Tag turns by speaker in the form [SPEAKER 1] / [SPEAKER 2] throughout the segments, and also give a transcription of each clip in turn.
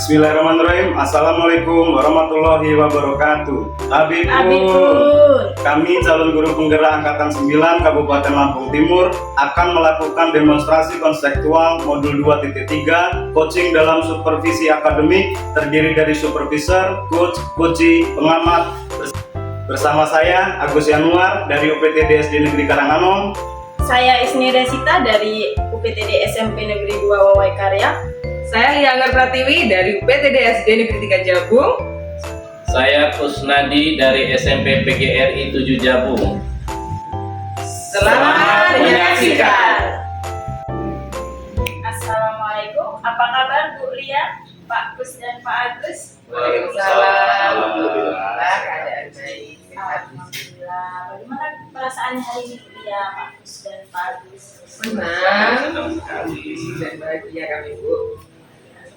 [SPEAKER 1] Bismillahirrahmanirrahim. Assalamualaikum warahmatullahi wabarakatuh. Habibur, kami calon guru penggerak Angkatan 9 Kabupaten Lampung Timur akan melakukan demonstrasi konseptual modul 2.3 coaching dalam supervisi akademik terdiri dari supervisor, coach, coachee, pengamat. Bersama saya Agus Yanuar dari UPTD SD Negeri Karanganom.
[SPEAKER 2] Saya Isni Resita dari UPTD SMP Negeri 2 Wawai Karya.
[SPEAKER 3] Saya Lianggar Pratiwi dari UPTD SD Negeri 3 Jabung.
[SPEAKER 4] Saya Kusnadi dari SMP PGRI 7 Jabung.
[SPEAKER 3] Selamat menyaksikan.
[SPEAKER 2] Assalamualaikum, apa kabar Bu Lia, Pak Kus dan Pak Agus?
[SPEAKER 3] Waalaikumsalam. Alhamdulillah keadaan baik.
[SPEAKER 2] Alhamdulillah. Bagaimana perasaannya hari ini Bu Lia, Pak Kus dan Pak Agus?
[SPEAKER 3] Senang dan bahagia kami Bu.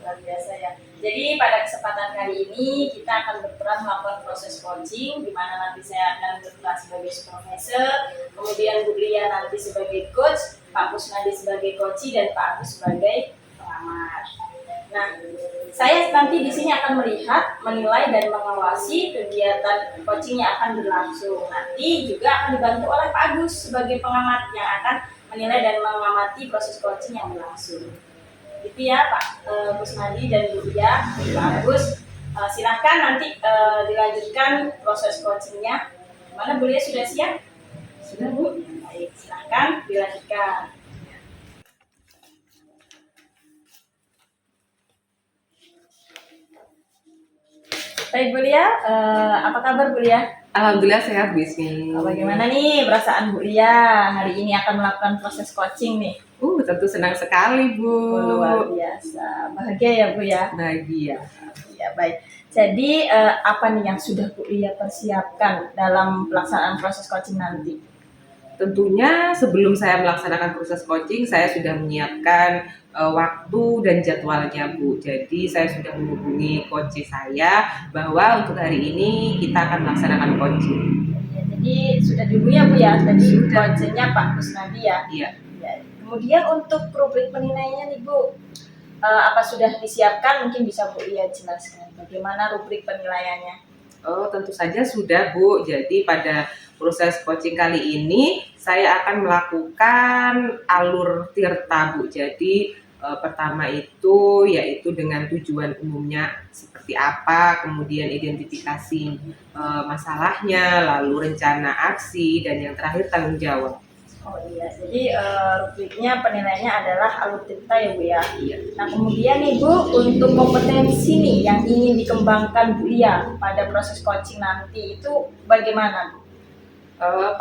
[SPEAKER 2] Luar biasa ya. Jadi pada kesempatan kali ini kita akan berperan melakukan proses coaching, di mana nanti saya akan berperan sebagai supervisor, kemudian Bu Lia nanti sebagai coach, Pak Kusnadi sebagai coachee dan Pak Agus sebagai pengamat. Nah, saya nanti di sini akan melihat, menilai dan mengawasi kegiatan coaching yang akan berlangsung. Nanti juga akan dibantu oleh Pak Agus sebagai pengamat yang akan menilai dan mengamati proses coaching yang berlangsung. Gitu ya Pak Kusnadi dan Bu Lia, Pak Agus, silahkan nanti dilanjutkan proses coachingnya. Mana Bu Lia sudah siap? Sudah Bu? Baik, silahkan dilanjutkan. Baik Bu Lia, apa kabar Bu Lia?
[SPEAKER 3] Alhamdulillah sehat Bu Isni.
[SPEAKER 2] Bagaimana nih perasaan Bu Lia hari ini akan melakukan proses coaching nih?
[SPEAKER 3] Tentu senang sekali Bu.
[SPEAKER 2] Luar biasa, bahagia ya Bu ya?
[SPEAKER 3] Bahagia.
[SPEAKER 2] Ya baik. Jadi apa nih yang sudah Bu Lia persiapkan dalam pelaksanaan proses coaching nanti?
[SPEAKER 3] Tentunya sebelum saya melaksanakan proses coaching, saya sudah menyiapkan waktu dan jadwalnya Bu. Jadi saya sudah menghubungi coach saya bahwa untuk hari ini kita akan melaksanakan coaching.
[SPEAKER 2] Ya, jadi sudah dihubungi ya Bu ya? Tadi coachnya Pak Kusnadi ya?
[SPEAKER 3] Iya.
[SPEAKER 2] Ya. Kemudian untuk rubrik penilaiannya nih Bu, apa sudah disiapkan? Mungkin bisa Bu Lia jelaskan bagaimana rubrik penilaiannya?
[SPEAKER 3] Tentu saja sudah Bu. Jadi pada proses coaching kali ini saya akan melakukan alur tirta Bu. Jadi pertama itu yaitu dengan tujuan umumnya seperti apa, kemudian identifikasi masalahnya, lalu rencana aksi, dan yang terakhir tanggung jawab.
[SPEAKER 2] Oh iya, jadi rubriknya penilaiannya adalah alur tirta ya Bu ya?
[SPEAKER 3] Iya.
[SPEAKER 2] Nah kemudian nih Bu, untuk kompetensi nih yang ingin dikembangkan Bu Lia pada proses coaching nanti itu bagaimana Bu?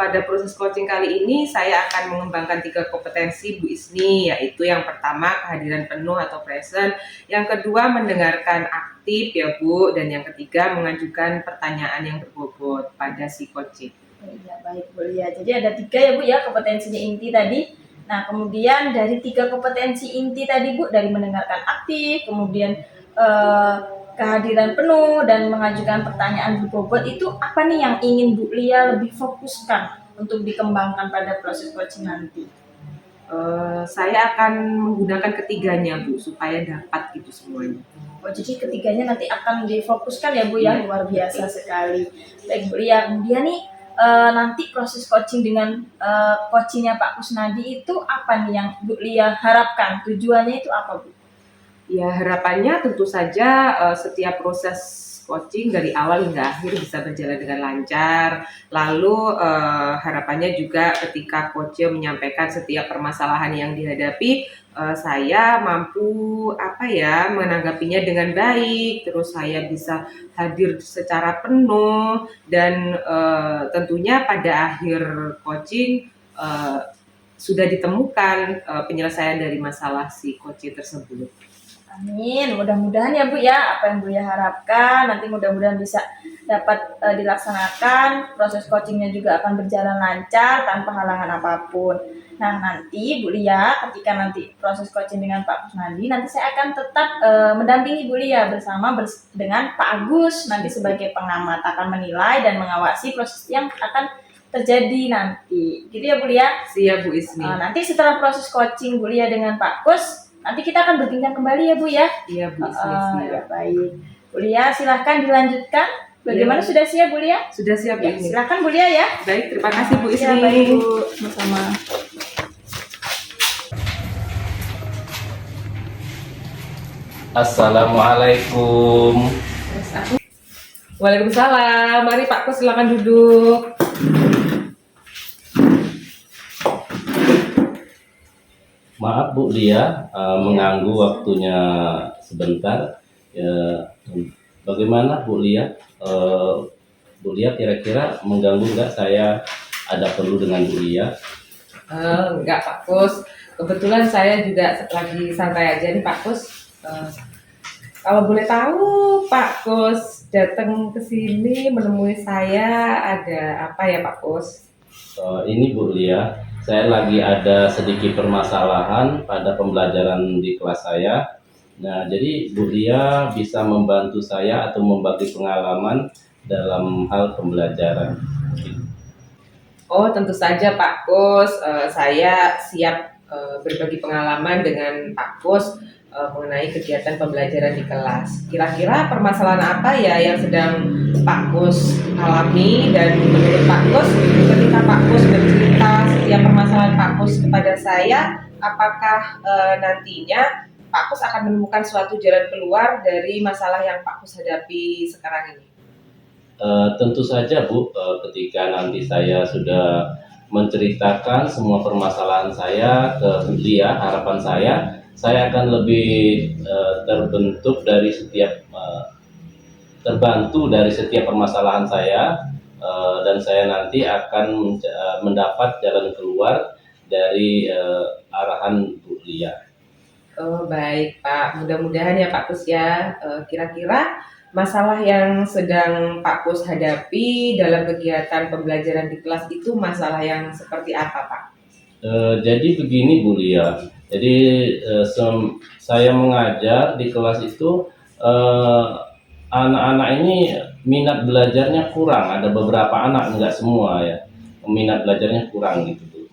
[SPEAKER 3] Pada proses coaching kali ini saya akan mengembangkan 3 kompetensi Bu Isni, yaitu yang pertama kehadiran penuh atau present, yang kedua mendengarkan aktif ya Bu, dan yang ketiga mengajukan pertanyaan yang berbobot pada si coaching.
[SPEAKER 2] Iya baik Bu Lia, jadi ada 3 ya Bu ya kompetensinya inti tadi. Nah kemudian dari 3 kompetensi inti tadi Bu, dari mendengarkan aktif, kemudian kehadiran penuh dan mengajukan pertanyaan berbobot, itu apa nih yang ingin Bu Lia lebih fokuskan untuk dikembangkan pada proses coaching nanti?
[SPEAKER 3] Saya akan menggunakan ketiganya Bu supaya dapat gitu semuanya.
[SPEAKER 2] Oh jadi ketiganya nanti akan difokuskan ya Bu ya, luar biasa sekali. Baik Bu Lia, kemudian nih nanti proses coaching dengan coachingnya Pak Kusnadi itu apa nih yang Bu Lia harapkan? Tujuannya itu apa Bu?
[SPEAKER 3] Ya harapannya tentu saja setiap proses coaching dari awal hingga akhir bisa berjalan dengan lancar. Lalu harapannya juga ketika coach menyampaikan setiap permasalahan yang dihadapi, saya mampu menanggapinya dengan baik. Terus saya bisa hadir secara penuh dan tentunya pada akhir coaching sudah ditemukan penyelesaian dari masalah si coach tersebut.
[SPEAKER 2] Amin, mudah-mudahan ya Bu ya, apa yang Bu ya harapkan nanti mudah-mudahan bisa dapat dilaksanakan, proses coachingnya juga akan berjalan lancar tanpa halangan apapun. Nah nanti Bu Lia ketika nanti proses coaching dengan Pak Kusnadi, nanti saya akan tetap mendampingi Bu Lia dengan Pak Agus nanti sebagai pengamat, akan menilai dan mengawasi proses yang akan terjadi nanti. Gitu ya Bu Lia?
[SPEAKER 3] Siap Bu Isni.
[SPEAKER 2] Nanti setelah proses coaching Bu Lia dengan Pak Kus, Nanti kita akan berbincang kembali ya Bu ya.
[SPEAKER 3] Iya Bu,
[SPEAKER 2] Ya, baik. Bu Lia silahkan dilanjutkan. Bagaimana,
[SPEAKER 3] Iya.
[SPEAKER 2] sudah siap Bu Lia?
[SPEAKER 3] Sudah siap
[SPEAKER 2] Ya,
[SPEAKER 3] ini.
[SPEAKER 2] silahkan Bu Lia ya.
[SPEAKER 3] Baik, terima kasih Bu
[SPEAKER 2] Ya,
[SPEAKER 3] Isni.
[SPEAKER 2] baik Bu, sama-sama.
[SPEAKER 4] Assalamualaikum.
[SPEAKER 3] Waalaikumsalam. Mari Pak Kus, silakan duduk.
[SPEAKER 4] Maaf Bu Lia, mengganggu waktunya sebentar. Ya, bagaimana Bu Lia? Bu Lia kira-kira mengganggu nggak, saya ada perlu dengan Bu Lia?
[SPEAKER 3] Enggak Pak Kus. Kebetulan saya juga lagi santai aja nih Pak Kus. Kalau boleh tahu Pak Kus datang ke sini menemui saya ada apa ya Pak Kus?
[SPEAKER 4] Ini Bu Lia, saya lagi ada sedikit permasalahan pada pembelajaran di kelas saya. Nah, jadi Bu Lia bisa membantu saya atau membagi pengalaman dalam hal pembelajaran.
[SPEAKER 3] Oh, tentu saja Pak Kus. Saya siap berbagi pengalaman dengan Pak Kus mengenai kegiatan pembelajaran di kelas. Kira-kira permasalahan apa ya yang sedang Pak Kus alami, dan menurut Pak Kus, ketika Pak Kus bercerita setiap permasalahan Pak Kus kepada saya, apakah nantinya Pak Kus akan menemukan suatu jalan keluar dari masalah yang Pak Kus hadapi sekarang ini?
[SPEAKER 4] Tentu saja Bu, ketika nanti saya sudah menceritakan semua permasalahan saya ke Bu Lia, harapan saya akan lebih terbantu dari setiap permasalahan saya, dan saya nanti akan mendapat jalan keluar dari arahan Bu Lia.
[SPEAKER 3] Oh, baik Pak, mudah-mudahan ya Pak Kus ya. Kira-kira masalah yang sedang Pak Kus hadapi dalam kegiatan pembelajaran di kelas itu masalah yang seperti apa Pak?
[SPEAKER 4] Jadi begini Bu Lia, jadi saya mengajar di kelas itu, anak-anak ini minat belajarnya kurang. Ada beberapa anak, enggak semua ya, minat belajarnya kurang gitu Bu.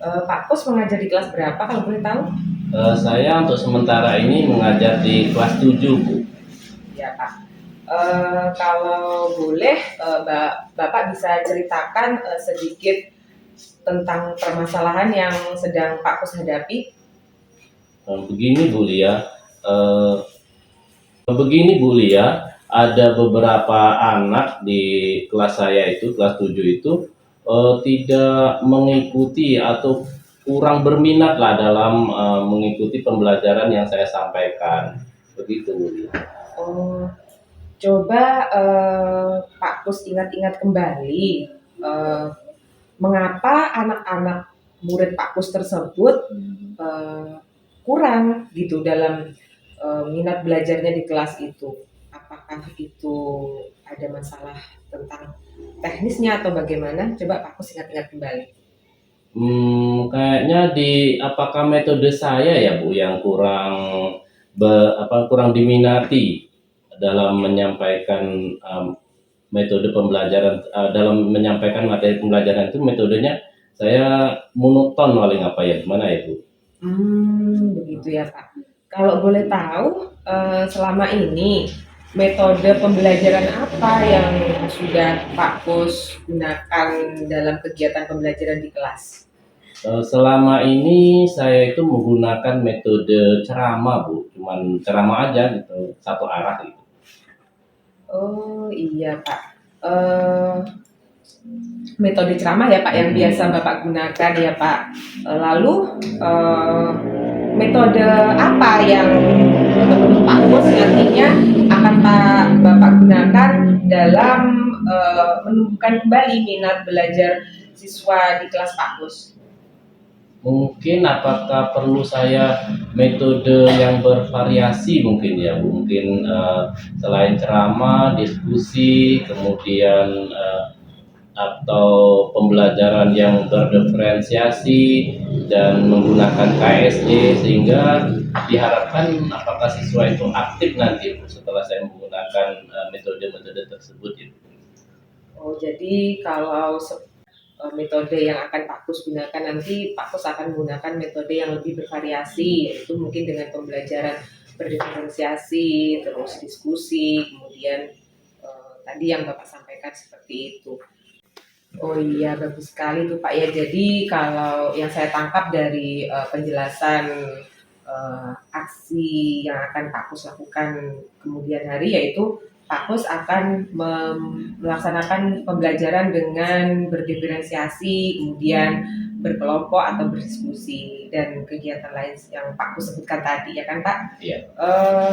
[SPEAKER 3] Pak Kus mengajar di kelas berapa kalau boleh tahu?
[SPEAKER 4] Saya untuk sementara ini mengajar di kelas 7 Bu.
[SPEAKER 3] Ya Pak. Kalau boleh Bapak bisa ceritakan sedikit tentang permasalahan yang sedang Pak Kus hadapi?
[SPEAKER 4] Begini Bu Lia, ada beberapa anak di kelas saya itu, kelas 7 itu, tidak mengikuti atau kurang berminat lah dalam mengikuti pembelajaran yang saya sampaikan. Begitu Bu Lia.
[SPEAKER 3] Oh, coba Pak Kus ingat-ingat kembali, mengapa anak-anak murid Pak Kus tersebut kurang gitu dalam minat belajarnya di kelas itu? Apakah itu ada masalah tentang teknisnya atau bagaimana? Coba Pak Kus ingat-ingat kembali.
[SPEAKER 4] Kayaknya apakah metode saya ya Bu yang kurang diminati dalam menyampaikan metode pembelajaran, dalam menyampaikan materi pembelajaran itu metodenya saya monoton paling apa ya, gimana ya Bu?
[SPEAKER 3] Begitu ya Pak. Kalau boleh tahu, selama ini metode pembelajaran apa yang sudah Pak Kus gunakan dalam kegiatan pembelajaran di kelas?
[SPEAKER 4] Selama ini saya itu menggunakan metode ceramah Bu, cuman ceramah aja gitu, satu arah gitu.
[SPEAKER 3] Oh iya Pak. Metode ceramah ya Pak yang biasa Bapak gunakan ya Pak. Lalu metode apa yang menurut Pak Kus nantinya akan Bapak gunakan dalam menumbuhkan kembali minat belajar siswa di kelas Pak Kus?
[SPEAKER 4] Mungkin apakah perlu saya metode yang bervariasi mungkin ya Bu, mungkin selain ceramah, diskusi, kemudian atau pembelajaran yang berdiferensiasi dan menggunakan KSD, sehingga diharapkan apakah siswa itu aktif nanti Bu, setelah saya menggunakan metode-metode tersebut itu.
[SPEAKER 3] Oh, jadi kalau metode yang akan Pak Kus gunakan nanti, Pak Kus akan menggunakan metode yang lebih bervariasi, yaitu mungkin dengan pembelajaran berdiferensiasi, terus diskusi, kemudian tadi yang Bapak sampaikan seperti itu. Oh iya, bagus sekali tuh Pak ya. Jadi kalau yang saya tangkap dari penjelasan aksi yang akan Pak Kus lakukan kemudian hari, yaitu Pak Kus akan melaksanakan pembelajaran dengan berdiferensiasi, kemudian berkelompok atau berdiskusi, dan kegiatan lain yang Pak Kus sebutkan tadi, ya kan Pak?
[SPEAKER 4] Iya.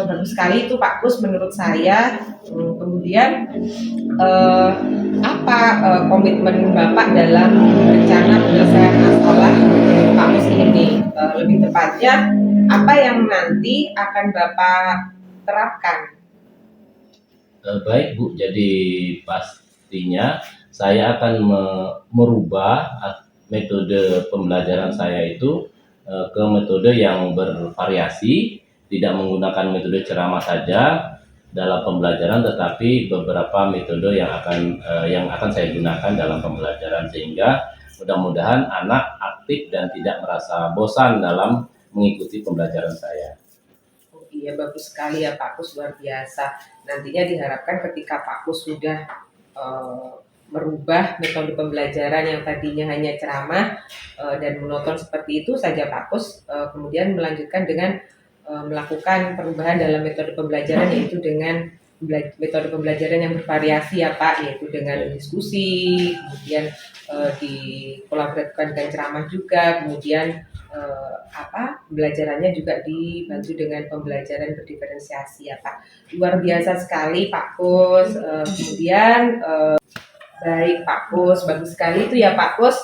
[SPEAKER 3] Bagus sekali itu Pak Kus menurut saya. Kemudian apa komitmen Bapak dalam rencana penyelesaian masalah Pak Kus ini? Lebih tepatnya, apa yang nanti akan Bapak terapkan?
[SPEAKER 4] Baik Bu, jadi pastinya saya akan merubah metode pembelajaran saya itu ke metode yang bervariasi, tidak menggunakan metode ceramah saja dalam pembelajaran, tetapi beberapa metode yang akan saya gunakan dalam pembelajaran, sehingga mudah-mudahan anak aktif dan tidak merasa bosan dalam mengikuti pembelajaran saya.
[SPEAKER 3] Iya, bagus sekali ya Pak Kus, luar biasa. Nantinya diharapkan ketika Pak Kus sudah merubah metode pembelajaran yang tadinya hanya ceramah dan monoton seperti itu saja Pak Kus, kemudian melanjutkan dengan melakukan perubahan dalam metode pembelajaran, yaitu dengan metode pembelajaran yang bervariasi ya Pak, yaitu dengan diskusi, kemudian dikolaborasikan dengan ceramah juga, kemudian pembelajarannya juga dibantu dengan pembelajaran berdiferensiasi ya Pak. Luar biasa sekali Pak Kus. Kemudian baik Pak Kus, bagus sekali itu ya Pak Kus.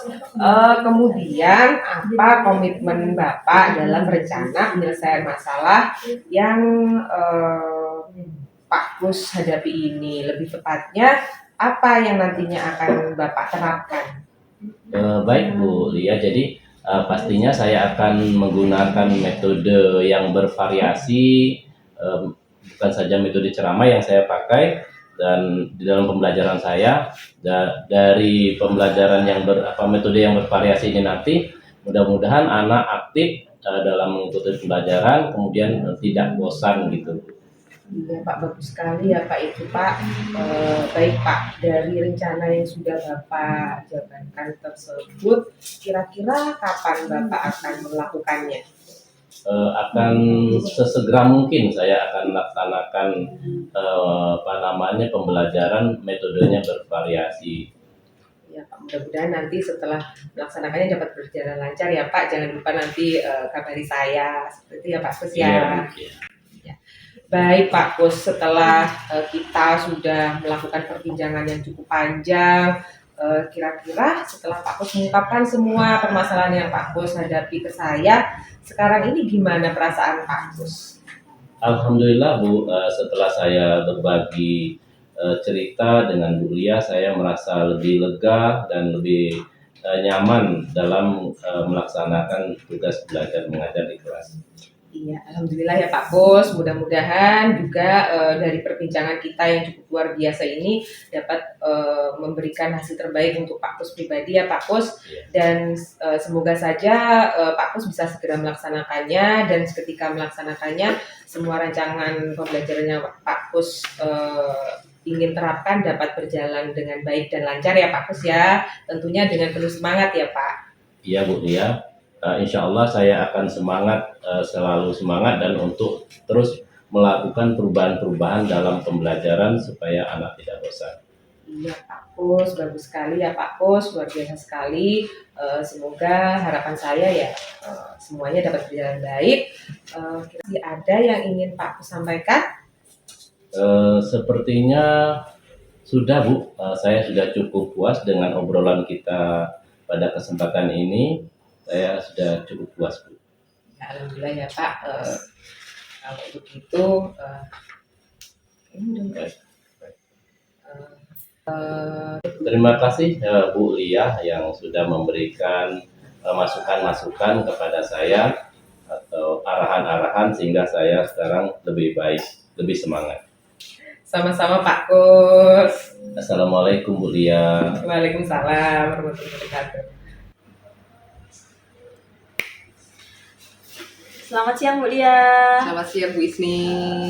[SPEAKER 3] Kemudian apa komitmen Bapak dalam rencana penyelesaian masalah yang Pak Kus hadapi ini? Lebih tepatnya, apa yang nantinya akan Bapak terapkan?
[SPEAKER 4] Baik Bu Lia, jadi pastinya saya akan menggunakan metode yang bervariasi, bukan saja metode ceramah yang saya pakai, dan di dalam pembelajaran saya dari pembelajaran metode yang bervariasi ini nanti mudah-mudahan anak aktif dalam mengikuti pembelajaran, kemudian tidak bosan gitu.
[SPEAKER 3] Iya Pak, bagus sekali ya Pak itu Pak. Baik Pak, dari rencana yang sudah Bapak jabarkan tersebut, kira-kira kapan Bapak akan melakukannya?
[SPEAKER 4] Akan sesegera mungkin saya akan melaksanakan pembelajaran metodenya bervariasi.
[SPEAKER 3] Ya Pak, mudah-mudahan nanti setelah melaksanakannya dapat berjalan lancar ya Pak. Jangan lupa nanti kabari saya, seperti itu ya Pak Kus ya.
[SPEAKER 4] Iya.
[SPEAKER 3] Baik Pak Kus, setelah kita sudah melakukan perbincangan yang cukup panjang, kira-kira setelah Pak Kus mengungkapkan semua permasalahan yang Pak Kus hadapi ke saya, sekarang ini gimana perasaan Pak Kus?
[SPEAKER 4] Alhamdulillah Bu, setelah saya berbagi cerita dengan Bu Lia, saya merasa lebih lega dan lebih nyaman dalam melaksanakan tugas belajar mengajar di kelas.
[SPEAKER 3] Iya, alhamdulillah ya Pak Kus. Mudah-mudahan juga dari perbincangan kita yang cukup luar biasa ini dapat memberikan hasil terbaik untuk Pak Kus pribadi ya Pak Kus. Dan semoga saja Pak Kus bisa segera melaksanakannya, dan ketika melaksanakannya semua rancangan pembelajaran yang Pak Kus ingin terapkan dapat berjalan dengan baik dan lancar ya Pak Kus ya. Tentunya dengan penuh semangat ya Pak.
[SPEAKER 4] Iya Bu Lia. Insya Allah saya akan selalu semangat dan untuk terus melakukan perubahan-perubahan dalam pembelajaran supaya anak tidak bosan.
[SPEAKER 3] Iya Pak Kus, bagus sekali ya Pak Kus, luar biasa sekali. Semoga harapan saya ya semuanya dapat berjalan baik. Kira-kira ada yang ingin Pak Kus sampaikan?
[SPEAKER 4] Sepertinya sudah Bu, saya sudah cukup puas dengan obrolan kita pada kesempatan ini. Saya sudah cukup puas Bu.
[SPEAKER 3] Alhamdulillah ya Pak. Kalau untuk itu ini udah
[SPEAKER 4] terima kasih Bu Lia yang sudah memberikan masukan-masukan kepada saya atau arahan-arahan sehingga saya sekarang lebih baik, lebih semangat.
[SPEAKER 3] Sama-sama Pak Kus.
[SPEAKER 4] Assalamualaikum Bu Lia.
[SPEAKER 3] Waalaikumsalam warahmatullahi wabarakatuh.
[SPEAKER 2] Selamat siang Bu Lia.
[SPEAKER 3] Selamat siang Bu Isni,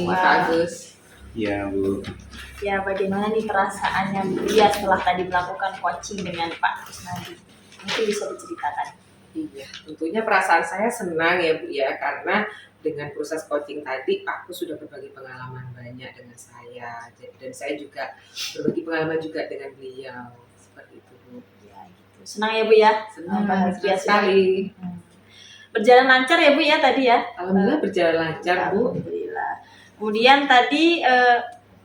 [SPEAKER 2] Wah.
[SPEAKER 3] Pak Agus.
[SPEAKER 1] Iya Bu.
[SPEAKER 2] Ya, bagaimana nih perasaannya Bu Lia setelah tadi melakukan coaching dengan Pak Kusnadi? Mungkin bisa diceritakan.
[SPEAKER 3] Iya, tentunya perasaan saya senang ya Bu ya, karena dengan proses coaching tadi Pak Kus sudah berbagi pengalaman banyak dengan saya, dan saya juga berbagi pengalaman juga dengan beliau, seperti itu Bu.
[SPEAKER 2] Ya, gitu. Senang ya Bu ya?
[SPEAKER 3] Senang
[SPEAKER 2] Bahagia
[SPEAKER 3] sekali.
[SPEAKER 2] Berjalan lancar ya Bu ya tadi ya?
[SPEAKER 3] Alhamdulillah berjalan lancar Bu.
[SPEAKER 2] Alhamdulillah. Kemudian tadi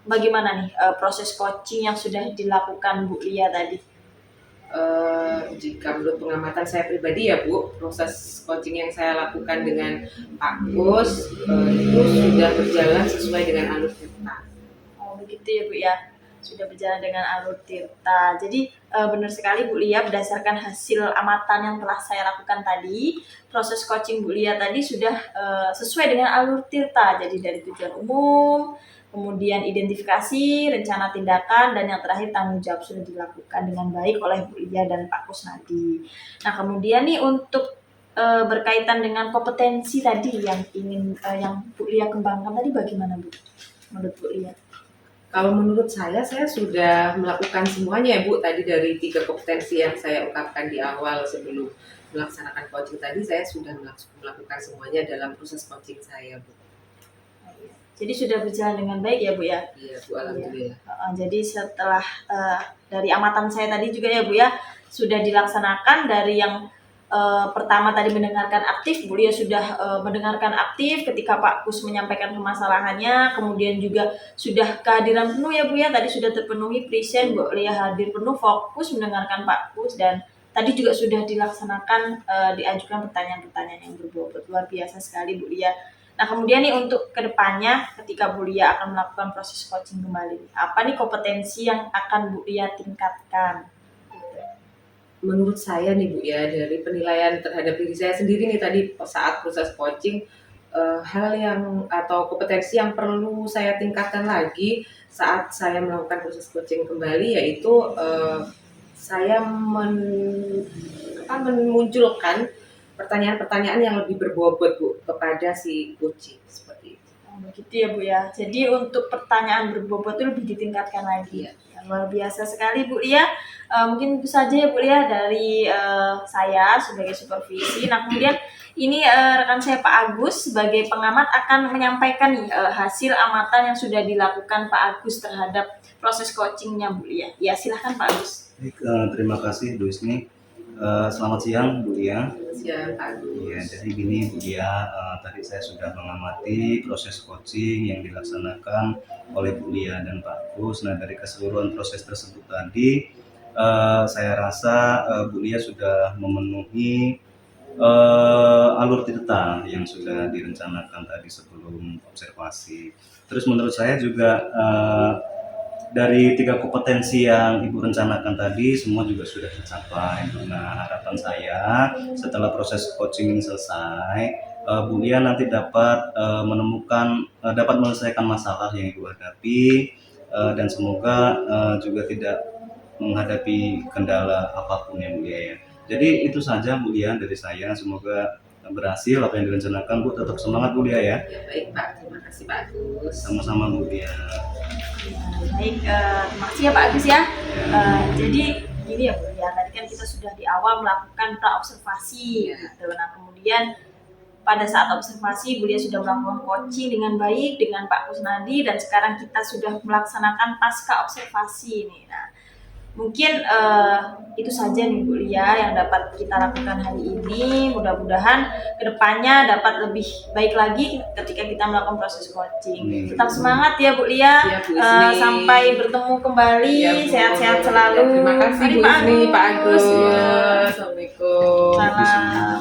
[SPEAKER 2] bagaimana nih proses coaching yang sudah dilakukan Bu Lia tadi?
[SPEAKER 3] Jika menurut pengamatan saya pribadi ya Bu, proses coaching yang saya lakukan dengan Pak Kus itu sudah berjalan sesuai dengan alur cerita.
[SPEAKER 2] Oh begitu ya Bu ya, sudah berjalan dengan alur tirta. Jadi benar sekali Bu Lia, berdasarkan hasil amatan yang telah saya lakukan tadi, proses coaching Bu Lia tadi sudah sesuai dengan alur tirta. Jadi dari tujuan umum, kemudian identifikasi, rencana tindakan, dan yang terakhir tanggung jawab sudah dilakukan dengan baik oleh Bu Lia dan Pak Kusnadi. Nah kemudian nih untuk berkaitan dengan kompetensi tadi yang ingin yang Bu Lia kembangkan tadi, bagaimana Bu? Menurut Bu Lia?
[SPEAKER 3] Kalau menurut saya sudah melakukan semuanya ya Bu. Tadi dari 3 kompetensi yang saya ungkapkan di awal sebelum melaksanakan coaching tadi, saya sudah melakukan semuanya dalam proses coaching saya Bu.
[SPEAKER 2] Jadi sudah berjalan dengan baik ya Bu ya?
[SPEAKER 3] Iya Bu, alhamdulillah.
[SPEAKER 2] Jadi setelah dari amatan saya tadi juga ya Bu ya, sudah dilaksanakan dari yang pertama tadi mendengarkan aktif, Bu Lia sudah mendengarkan aktif ketika Pak Kus menyampaikan permasalahannya, kemudian juga sudah kehadiran penuh ya Bu ya, tadi sudah terpenuhi present, Bu Lia hadir penuh, fokus mendengarkan Pak Kus, dan tadi juga sudah dilaksanakan diajukan pertanyaan-pertanyaan yang berbobot. Luar biasa sekali Bu Lia. Nah kemudian nih untuk kedepannya ketika Bu Lia akan melakukan proses coaching kembali, apa nih kompetensi yang akan Bu Lia tingkatkan?
[SPEAKER 3] Menurut saya nih Bu ya, dari penilaian terhadap diri saya sendiri nih tadi saat proses coaching, hal yang atau kompetensi yang perlu saya tingkatkan lagi saat saya melakukan proses coaching kembali, yaitu saya memunculkan pertanyaan-pertanyaan yang lebih berbobot Bu kepada si coaching, seperti itu.
[SPEAKER 2] Oh, begitu ya Bu ya. Jadi untuk pertanyaan berbobot itu lebih ditingkatkan lagi.
[SPEAKER 3] Iya.
[SPEAKER 2] Ya, luar biasa sekali Bu Lia. Mungkin itu saja ya Bu Lia dari saya sebagai supervisi. Nah kemudian ini rekan saya Pak Agus sebagai pengamat akan menyampaikan nih hasil amatan yang sudah dilakukan Pak Agus terhadap proses coachingnya Bu Lia. Ya silahkan Pak Agus.
[SPEAKER 1] Baik, terima kasih Bu Isni. Selamat siang Bu Lia.
[SPEAKER 3] Siang Pak Agus.
[SPEAKER 1] Iya, jadi gini Bu Lia, tadi saya sudah mengamati proses coaching yang dilaksanakan oleh Bu Lia dan Pak Kus. Nah dari keseluruhan proses tersebut tadi, saya rasa Bu Lia sudah memenuhi alur tirta yang sudah direncanakan tadi sebelum observasi. Terus menurut saya juga dari 3 kompetensi yang Ibu rencanakan tadi semua juga sudah tercapai. Nah harapan saya setelah proses coaching ini selesai, Bu Lia nanti dapat dapat menyelesaikan masalah yang Ibu hadapi, dan semoga juga tidak menghadapi kendala apapun ya Bu Lia ya. Jadi itu saja Bu Lia dari saya, semoga berhasil apa yang direncanakan Bu. Tetap semangat Bu Lia ya.
[SPEAKER 3] Ya baik Pak, terima kasih Pak Agus.
[SPEAKER 1] Sama-sama Bu Lia.
[SPEAKER 2] Baik, terima kasih ya Pak Agus ya. Jadi gini ya Bu Lia, tadi kan kita sudah di awal melakukan pra-observasi gitu. Nah kemudian pada saat observasi Bu Lia sudah melakukan coaching dengan baik dengan Pak Kusnadi, dan sekarang kita sudah melaksanakan pasca observasi ini. Nah mungkin itu saja nih Bu Lia yang dapat kita lakukan hari ini. Mudah-mudahan kedepannya dapat lebih baik lagi ketika kita melakukan proses coaching. Tetap semangat ya Bu Lia.
[SPEAKER 3] Ya, Bu Isni.
[SPEAKER 2] Sampai bertemu kembali.
[SPEAKER 3] Ya, Bu.
[SPEAKER 2] Sehat-sehat selalu.
[SPEAKER 3] Ya, terima kasih
[SPEAKER 2] Mari,
[SPEAKER 3] Bu Isni, Pak Agus.
[SPEAKER 2] Ya.
[SPEAKER 3] Ya, Assalamualaikum.
[SPEAKER 2] Salam.